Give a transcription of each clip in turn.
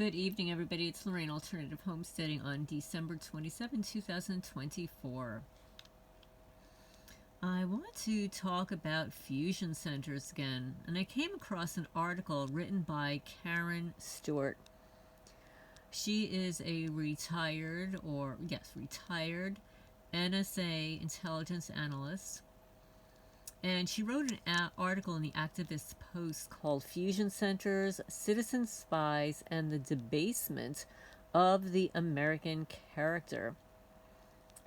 Good evening, everybody. It's Lorraine, Alternative Homesteading, on December 27, 2024. I want to talk about fusion centers again, and I came across an article written by Karen Stewart. She is a retired NSA intelligence analyst, and she wrote an article in the Activist Post called Fusion Centers, Citizen Spies, and the Debasement of the American Character.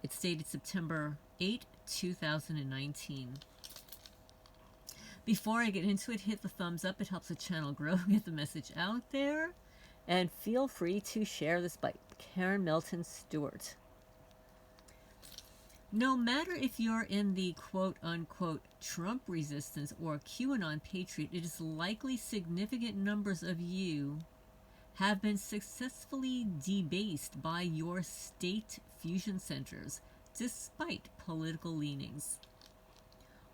It's dated September 8, 2019. Before I get into it, hit the thumbs up. It helps the channel grow, get the message out there. And feel free to share this by Karen Melton Stewart. No matter if you're in the quote-unquote Trump resistance or QAnon patriot, it is likely significant numbers of you have been successfully debased by your state fusion centers, despite political leanings.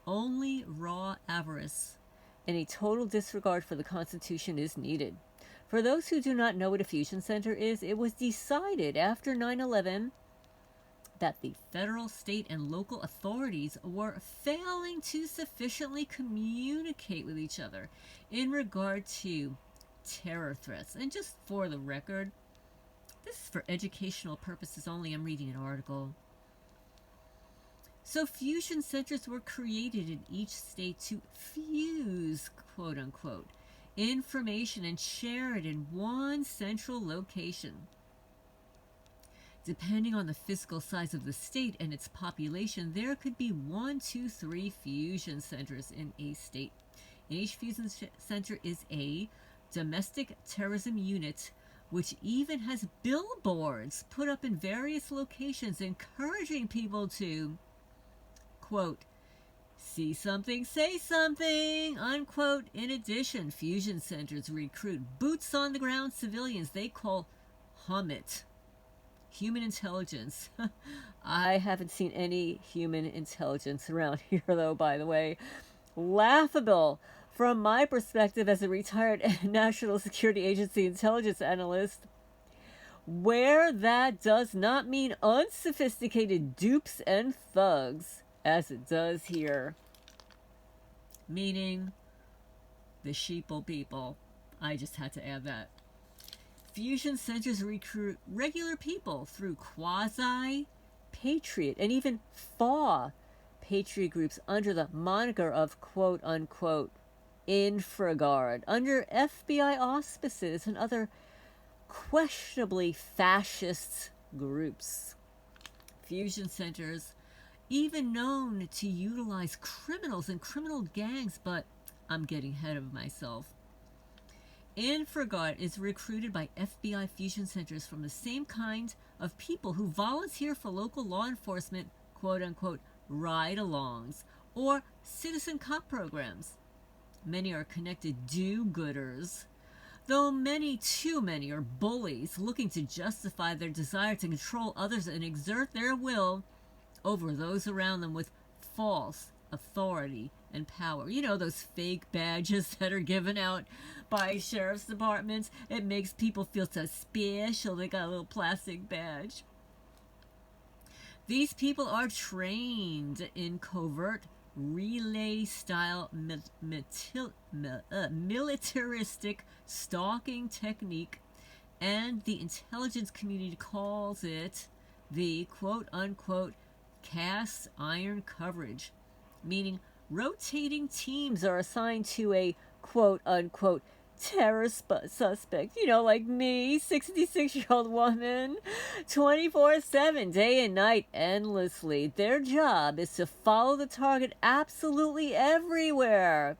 Only raw avarice and a total disregard for the Constitution is needed. For those who do not know what a fusion center is, it was decided after 9/11 that the federal, state, and local authorities were failing to sufficiently communicate with each other in regard to terror threats. And just for the record, this is for educational purposes only. I'm reading an article. So fusion centers were created in each state to fuse, quote unquote, information and share it in one central location. Depending on the physical size of the state and its population, there could be 1, 2, 3 fusion centers in a state. And each fusion center is a domestic terrorism unit, which even has billboards put up in various locations encouraging people to, quote, see something, say something, unquote. In addition, fusion centers recruit boots-on-the-ground civilians they call HUMIT. Human intelligence. I haven't seen any human intelligence around here, though, by the way. Laughable from my perspective as a retired National Security Agency intelligence analyst, where that does not mean unsophisticated dupes and thugs, as it does here. Meaning the sheeple people. I just had to add that. Fusion centers recruit regular people through quasi-patriot and even patriot groups under the moniker of quote-unquote infraguard, under FBI auspices and other questionably fascist groups. Fusion centers even known to utilize criminals and criminal gangs, but I'm getting ahead of myself. InfraGard is recruited by FBI fusion centers from the same kind of people who volunteer for local law enforcement, quote-unquote, ride-alongs or citizen cop programs. Many are connected do-gooders, though too many are bullies looking to justify their desire to control others and exert their will over those around them with false authority and power. You know, those fake badges that are given out by sheriff's departments. It makes people feel so special. They got a little plastic badge. These people are trained in covert relay-style militaristic stalking technique, and the intelligence community calls it the quote-unquote cast iron coverage, meaning rotating teams are assigned to a quote-unquote terror suspect, you know, like me, 66-year-old woman, 24/7, day and night, endlessly. Their job is to follow the target absolutely everywhere.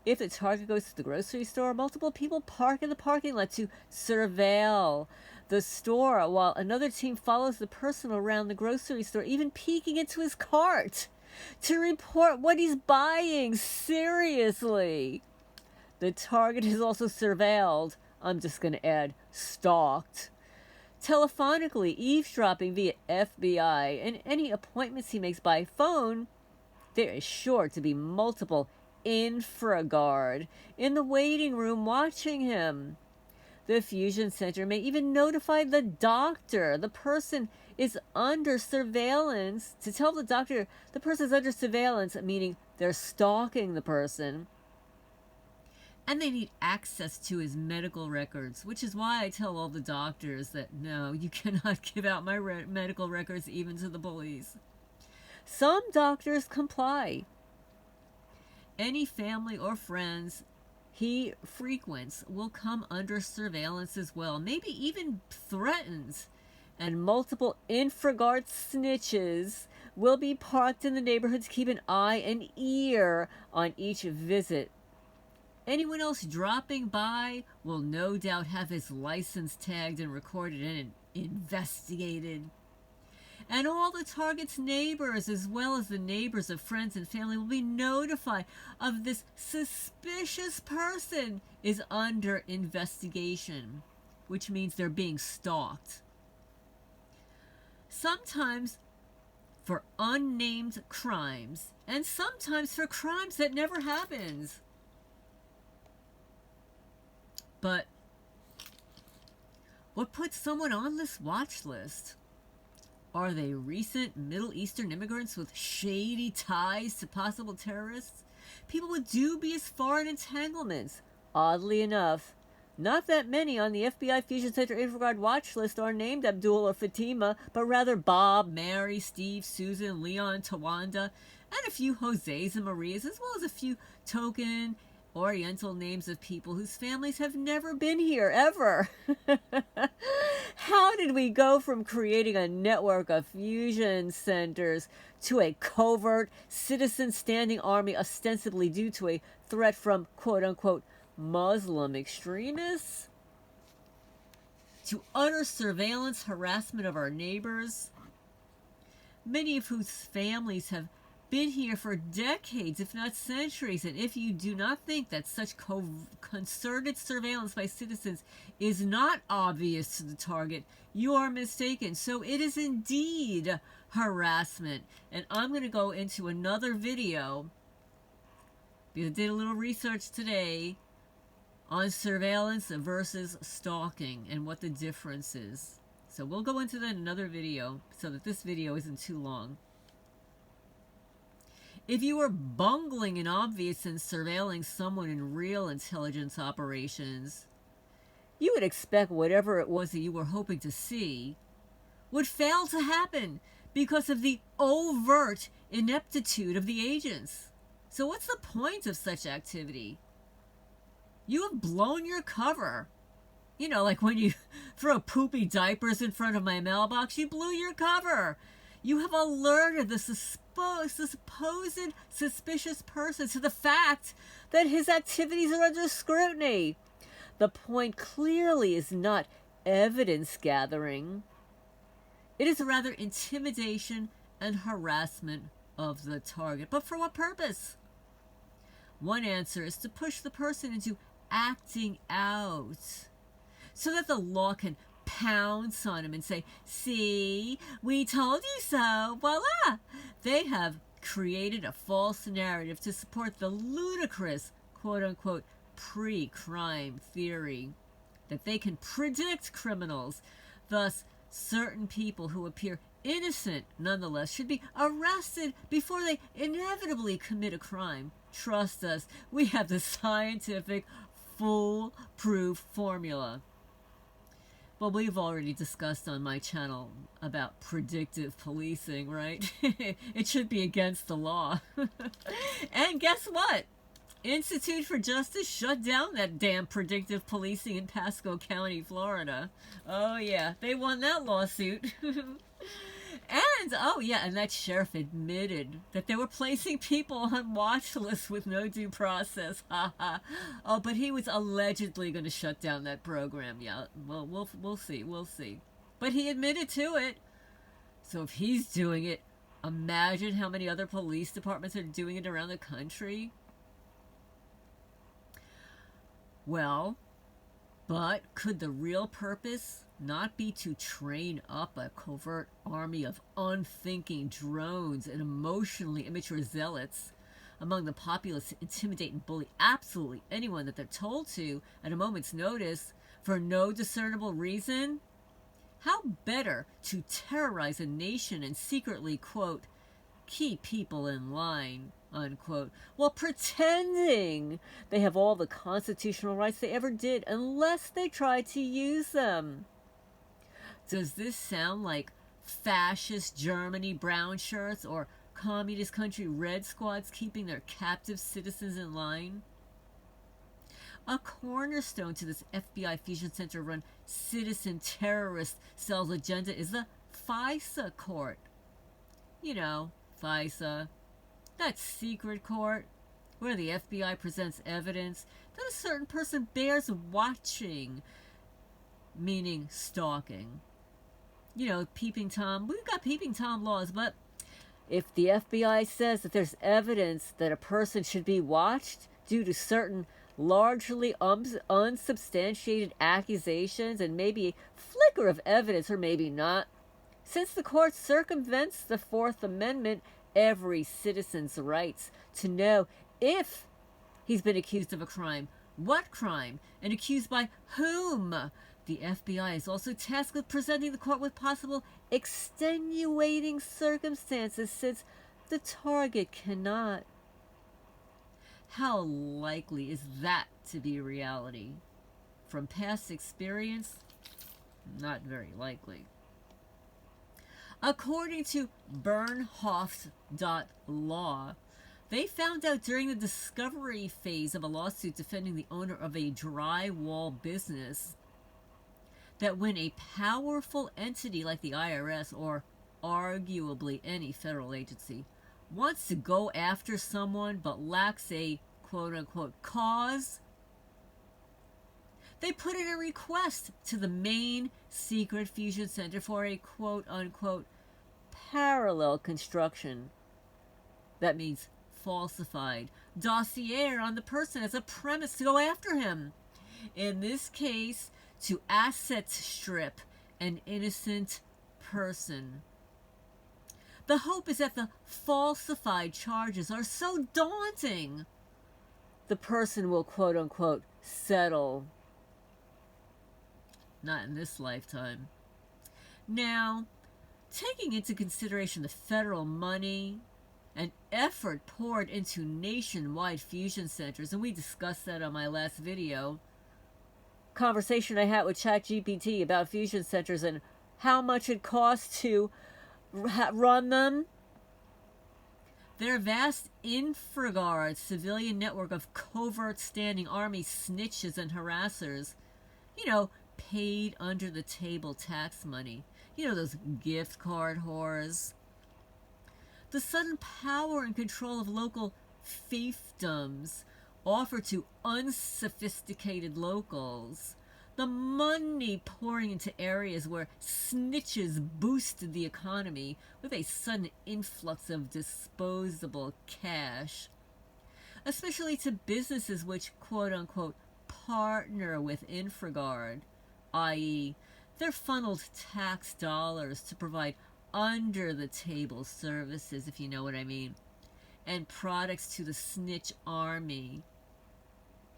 If the target goes to the grocery store, multiple people park in the parking lot to surveil the store, while another team follows the person around the grocery store, even peeking into his cart to report what he's buying. Seriously. The target is also surveilled, I'm just going to add, stalked, telephonically, eavesdropping via FBI, and any appointments he makes by phone. There is sure to be multiple infraguard in the waiting room watching him. The fusion center may even notify the doctor the person is under surveillance, to tell the doctor the person is under surveillance, meaning they're stalking the person. And they need access to his medical records, which is why I tell all the doctors that no, you cannot give out my medical records even to the police. Some doctors comply. Any family or friends he frequents will come under surveillance as well, maybe even threatened. And multiple infraguard snitches will be parked in the neighborhood to keep an eye and ear on each visit. Anyone else dropping by will no doubt have his license tagged and recorded and investigated. And all the target's neighbors, as well as the neighbors of friends and family, will be notified of this suspicious person is under investigation, which means they're being stalked. Sometimes for unnamed crimes, and sometimes for crimes that never happened. But what puts someone on this watch list? Are they recent Middle Eastern immigrants with shady ties to possible terrorists? People with dubious foreign entanglements? Oddly enough, not that many on the FBI Fusion Center Infraguard watch list are named Abdul or Fatima, but rather Bob, Mary, Steve, Susan, Leon, Tawanda, and a few Jose's and Marias, as well as a few token Oriental names of people whose families have never been here, ever. How did we go from creating a network of fusion centers to a covert citizen standing army ostensibly due to a threat from quote-unquote Muslim extremists? To utter surveillance harassment of our neighbors, many of whose families have been here for decades, if not centuries, and if you do not think that such concerted surveillance by citizens is not obvious to the target, you are mistaken. So it is indeed harassment. And I'm going to go into another video, because I did a little research today on surveillance versus stalking and what the difference is. So we'll go into that in another video so that this video isn't too long. If you were bungling and obvious in surveilling someone in real intelligence operations, you would expect whatever it was that you were hoping to see would fail to happen because of the overt ineptitude of the agents. So what's the point of such activity? You have blown your cover. You know, like when you throw poopy diapers in front of my mailbox, you blew your cover. You have alerted the supposed suspicious person to the fact that his activities are under scrutiny. The point clearly is not evidence gathering. It is rather intimidation and harassment of the target. But for what purpose? One answer is to push the person into acting out so that the law can pounce on him and say, see, we told you so, voila. They have created a false narrative to support the ludicrous, quote-unquote, pre-crime theory that they can predict criminals. Thus, certain people who appear innocent, nonetheless, should be arrested before they inevitably commit a crime. Trust us, we have the scientific, foolproof formula. Well, we've already discussed on my channel about predictive policing, right? It should be against the law. And guess what? Institute for Justice shut down that damn predictive policing in Pasco County, Florida. Oh, yeah, they won that lawsuit. And, oh yeah, and that sheriff admitted that they were placing people on watch lists with no due process. Oh, but he was allegedly going to shut down that program. Yeah, well, we'll see. But he admitted to it. So if he's doing it, imagine how many other police departments are doing it around the country. Well, but could the real purpose not be to train up a covert army of unthinking drones and emotionally immature zealots among the populace to intimidate and bully absolutely anyone that they're told to at a moment's notice, for no discernible reason? How better to terrorize a nation and secretly, quote, keep people in line, unquote, while pretending they have all the constitutional rights they ever did unless they try to use them. Does this sound like fascist Germany brown shirts or communist country red squads keeping their captive citizens in line? A cornerstone to this FBI Fusion Center run citizen terrorist cell's agenda is the FISA court. You know, FISA, that secret court where the FBI presents evidence that a certain person bears watching, meaning stalking. You know, peeping Tom. We've got peeping Tom laws, but if the FBI says that there's evidence that a person should be watched due to certain largely unsubstantiated accusations and maybe a flicker of evidence or maybe not, since the court circumvents the Fourth Amendment, every citizen's rights to know if he's been accused of a crime, what crime, and accused by whom. The FBI is also tasked with presenting the court with possible extenuating circumstances since the target cannot. How likely is that to be reality? From past experience, not very likely. According to Bernhoft.law, they found out during the discovery phase of a lawsuit defending the owner of a drywall business that when a powerful entity like the IRS or arguably any federal agency wants to go after someone but lacks a quote-unquote cause, they put in a request to the main secret fusion center for a quote-unquote parallel construction. That means falsified dossier on the person as a premise to go after him. In this case, to asset strip an innocent person. The hope is that the falsified charges are so daunting, the person will quote-unquote settle. Not in this lifetime. Now, taking into consideration the federal money and effort poured into nationwide fusion centers, and we discussed that on my last video, conversation I had with ChatGPT about fusion centers and how much it costs to run them. Their vast infraguard civilian network of covert standing army snitches and harassers, you know, paid under the table tax money, you know, those gift card whores. The sudden power and control of local fiefdoms offered to unsophisticated locals, the money pouring into areas where snitches boosted the economy with a sudden influx of disposable cash, especially to businesses which quote-unquote partner with Infraguard, i.e., they're funneled tax dollars to provide under-the-table services, if you know what I mean, and products to the snitch army.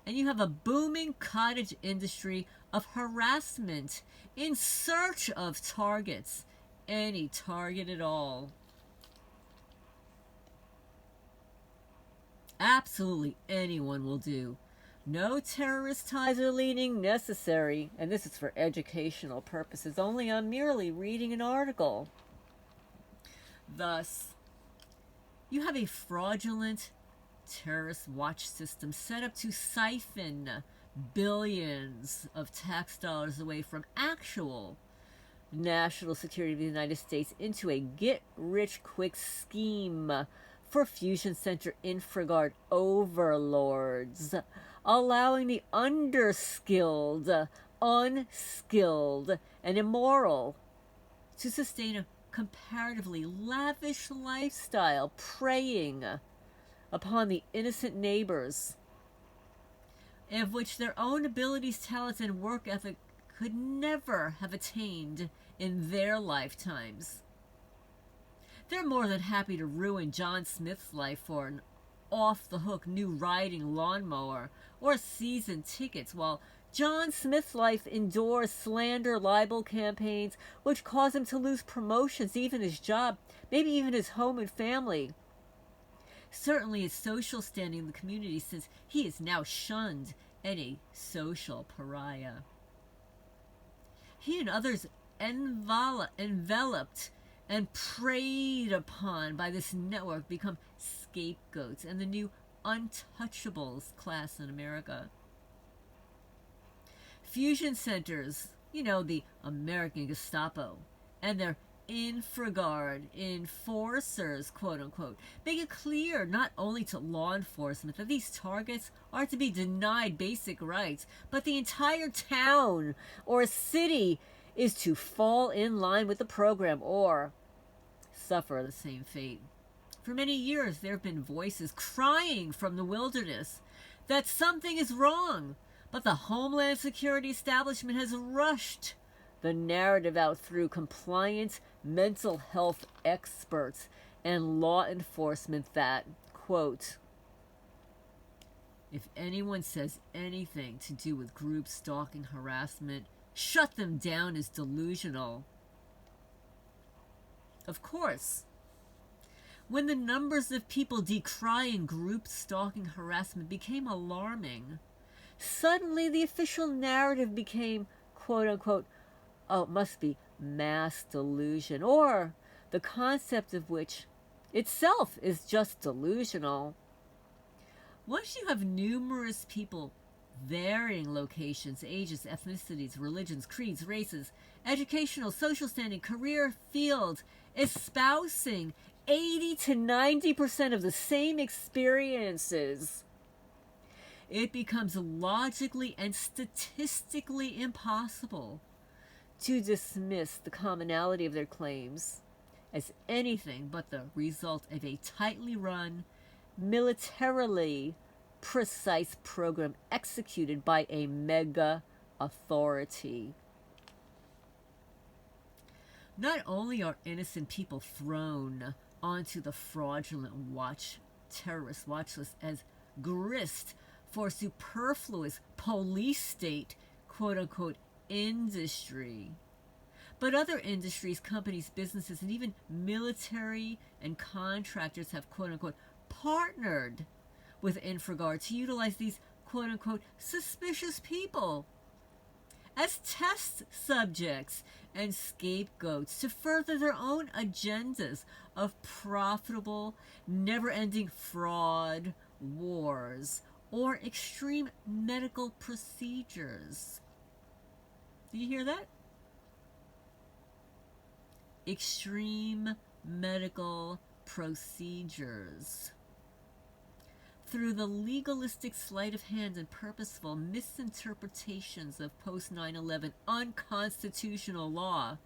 And you have a booming cottage industry of harassment in search of targets, any target at all. Absolutely anyone will do. No terrorist ties or leaning necessary, and this is for educational purposes only. I'm merely reading an article. Thus, you have a fraudulent terrorist watch system set up to siphon billions of tax dollars away from actual national security of the United States into a get-rich-quick scheme for fusion center Infraguard overlords, allowing the underskilled, unskilled, and immoral to sustain a comparatively lavish lifestyle, preying upon the innocent neighbors, of which their own abilities, talents, and work ethic could never have attained in their lifetimes. They're more than happy to ruin John Smith's life for an off-the-hook new riding lawnmower or season tickets, while John Smith's life endorsed slander libel campaigns which caused him to lose promotions, even his job, maybe even his home and family. Certainly his social standing in the community, since he is now shunned and a social pariah. He and others enveloped and preyed upon by this network become scapegoats and the new untouchables class in America. Fusion centers, the American Gestapo, and their infraguard enforcers, quote unquote, make it clear not only to law enforcement that these targets are to be denied basic rights, but the entire town or city is to fall in line with the program or suffer the same fate. For many years, there have been voices crying from the wilderness that something is wrong, but the Homeland Security establishment has rushed the narrative out through compliant mental health experts and law enforcement that, quote, if anyone says anything to do with group stalking harassment, shut them down as delusional. Of course, when the numbers of people decrying group stalking harassment became alarming, suddenly the official narrative became, quote unquote, oh, it must be mass delusion, or the concept of which itself is just delusional. Once you have numerous people, varying locations, ages, ethnicities, religions, creeds, races, educational, social standing, career fields, espousing 80 to 90% of the same experiences, it becomes logically and statistically impossible to dismiss the commonality of their claims as anything but the result of a tightly run, militarily precise program executed by a mega authority. Not only are innocent people thrown onto the fraudulent terrorist watch list as grist for superfluous police state, quote unquote, industry, but other industries, companies, businesses, and even military and contractors have, quote unquote, partnered with InfraGard to utilize these, quote unquote, suspicious people as test subjects and scapegoats to further their own agendas of profitable, never-ending fraud, wars, or extreme medical procedures. Do you hear that? Extreme medical procedures. Through the legalistic sleight of hand and purposeful misinterpretations of post-9/11 unconstitutional law,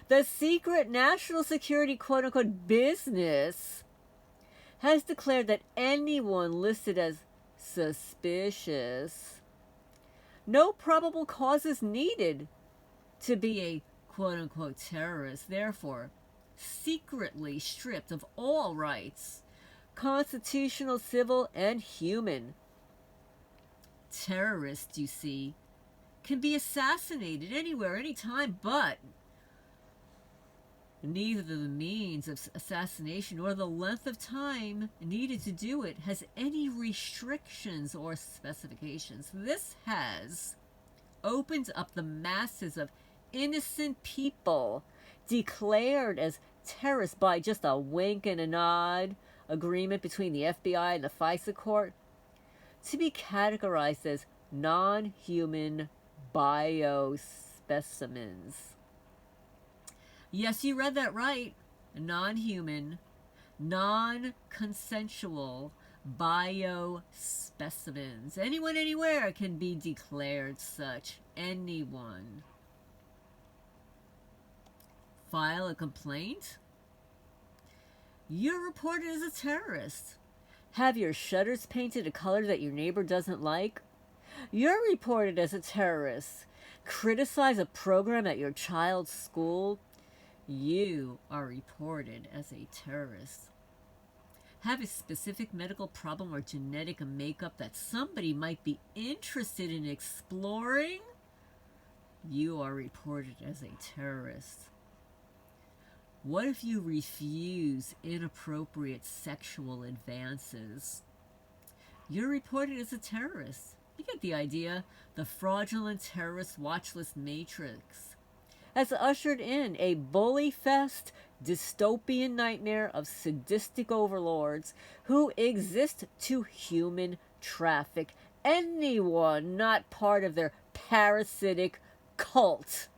the secret national security quote-unquote business has declared that anyone listed as suspicious, no probable cause is needed to be a quote-unquote terrorist, therefore secretly stripped of all rights, constitutional, civil, and human. Terrorists, you see, can be assassinated anywhere, anytime, but neither the means of assassination or the length of time needed to do it has any restrictions or specifications. This has opened up the masses of innocent people declared as terrorists by just a wink and a nod agreement between the FBI and the FISA court to be categorized as non-human biospecimens. Yes, you read that right. Non-human, non-consensual biospecimens. Anyone, anywhere can be declared such. Anyone. File a complaint? You're reported as a terrorist. Have your shutters painted a color that your neighbor doesn't like? You're reported as a terrorist. Criticize a program at your child's school? You are reported as a terrorist. have a specific medical problem or genetic makeup that somebody might be interested in exploring, you are reported as a terrorist. What if you refuse inappropriate sexual advances? You're reported as a terrorist. You get the idea. The fraudulent terrorist watch list matrix has ushered in a bully-fest dystopian nightmare of sadistic overlords who exist to human traffic anyone not part of their parasitic cult.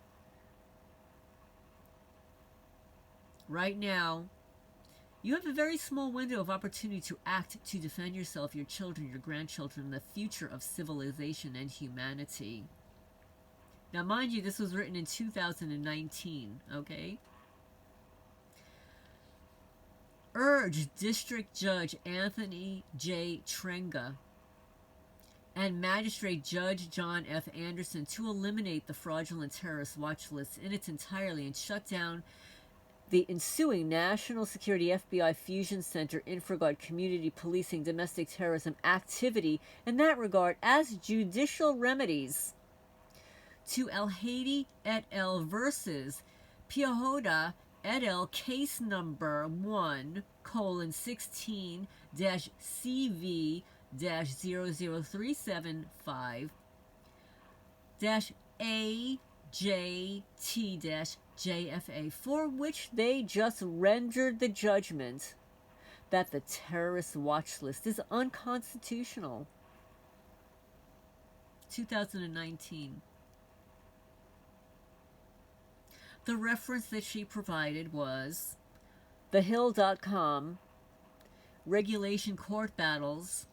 Right now, you have a very small window of opportunity to act to defend yourself, your children, your grandchildren, and the future of civilization and humanity. Now, mind you, this was written in 2019, okay? Urge District Judge Anthony J. Trenga and Magistrate Judge John F. Anderson to eliminate the fraudulent terrorist watch list in its entirety and shut down the ensuing National Security FBI Fusion Center InfraGard community policing domestic terrorism activity in that regard as judicial remedies to El Hadi et al. Versus Piojoda et al. Case number 1:CV-00375-AJT-JFA, for which they just rendered the judgment that the terrorist watch list is unconstitutional. 2019. The reference that she provided was thehill.com, Regulation Court Battles,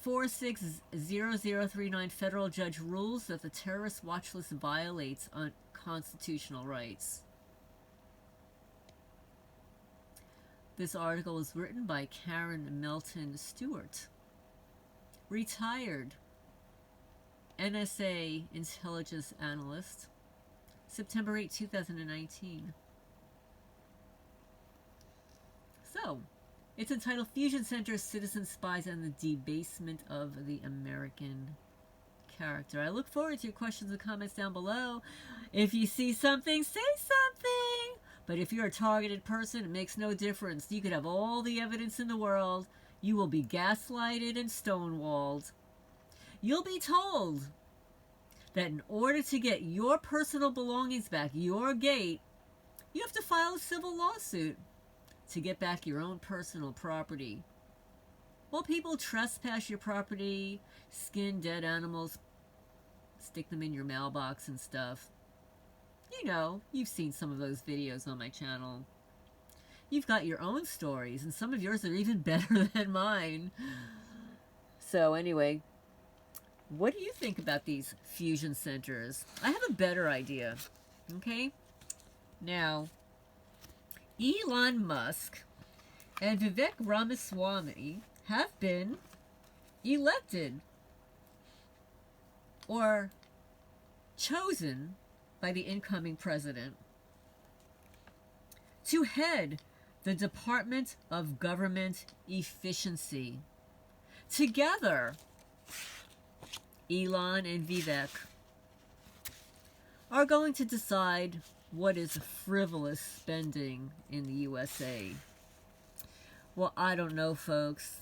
460039. Federal judge rules that the terrorist watch list violates constitutional rights. This article was written by Karen Melton Stewart, retired NSA intelligence analyst, September 8, 2019. So, it's entitled Fusion Center, Citizen Spies and the Debasement of the American Character. I look forward to your questions and comments down below. If you see something, say something. But if you're a targeted person, it makes no difference. You could have all the evidence in the world. You will be gaslighted and stonewalled. You'll be told that in order to get your personal belongings back, your gate, you have to file a civil lawsuit to get back your own personal property. Well, people trespass your property, skin dead animals, stick them in your mailbox and stuff. You know, you've seen some of those videos on my channel. You've got your own stories, and some of yours are even better than mine. So anyway, what do you think about these fusion centers? I have a better idea, okay? Now, Elon Musk and Vivek Ramaswamy have been elected or chosen by the incoming president to head the Department of Government Efficiency. Together, Elon and Vivek are going to decide what is frivolous spending in the USA. Well, I don't know, folks.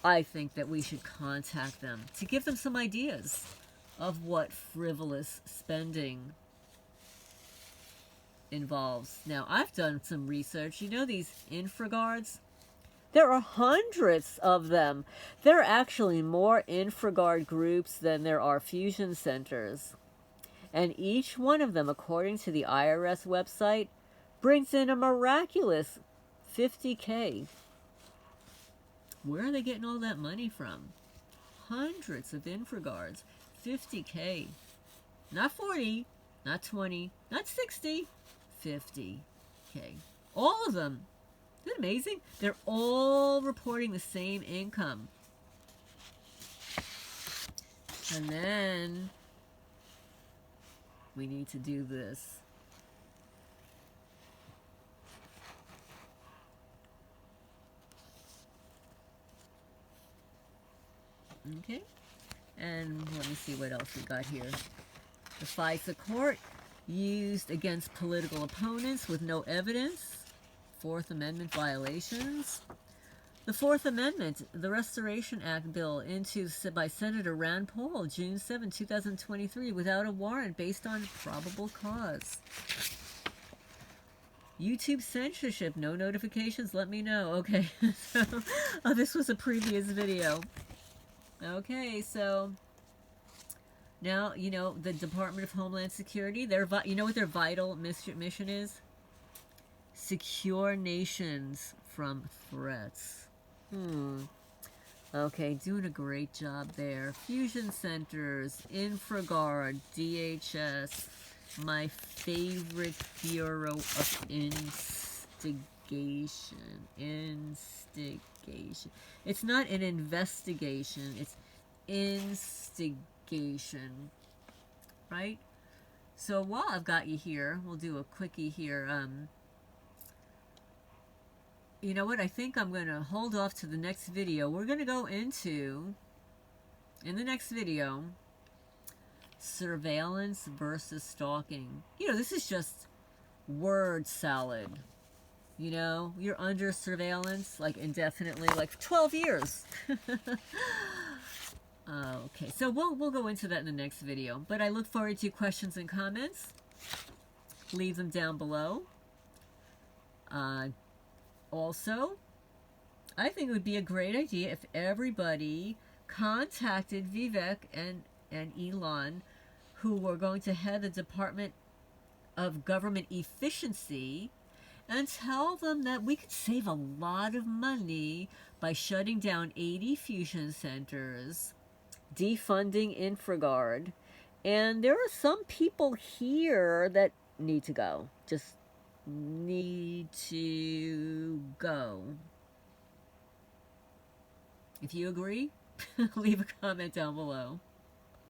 I think that we should contact them to give them some ideas of what frivolous spending involves. Now, I've done some research. You know these InfraGards? There are hundreds of them. There are actually more InfraGard groups than there are fusion centers. And each one of them, according to the IRS website, brings in a miraculous $50K. Where are they getting all that money from? Hundreds of InfraGards. $50K. Not 40, not 20, not 60. $50K. All of them. Isn't it amazing? They're all reporting the same income. And then we need to do this. Okay. And let me see what else we got here. The FISA court used against political opponents with no evidence. Fourth Amendment violations. The Fourth Amendment, the Restoration Act bill by Senator Rand Paul, June 7, 2023, without a warrant based on probable cause. YouTube censorship, no notifications, let me know. Okay, so this was a previous video. Okay, so now, you know, the Department of Homeland Security, you know what their vital mission is? Secure nations from threats. Okay, doing a great job there. Fusion centers, InfraGard, DHS, my favorite bureau of instigation. It's not an investigation, it's instigation, right? So while I've got you here, we'll do a quickie here. You know what? I think I'm going to hold off to the next video. We're going to go into, in the next video, surveillance versus stalking. You know, this is just word salad. You know, you're under surveillance, like indefinitely, like 12 years. Okay, so we'll go into that in the next video. But I look forward to questions and comments. Leave them down below. Also, I think it would be a great idea if everybody contacted Vivek and Elon, who were going to head the Department of Government Efficiency, and tell them that we could save a lot of money by shutting down 80 fusion centers, defunding InfraGard, and there are some people here that need to go. Just need to go. If you agree, leave a comment down below.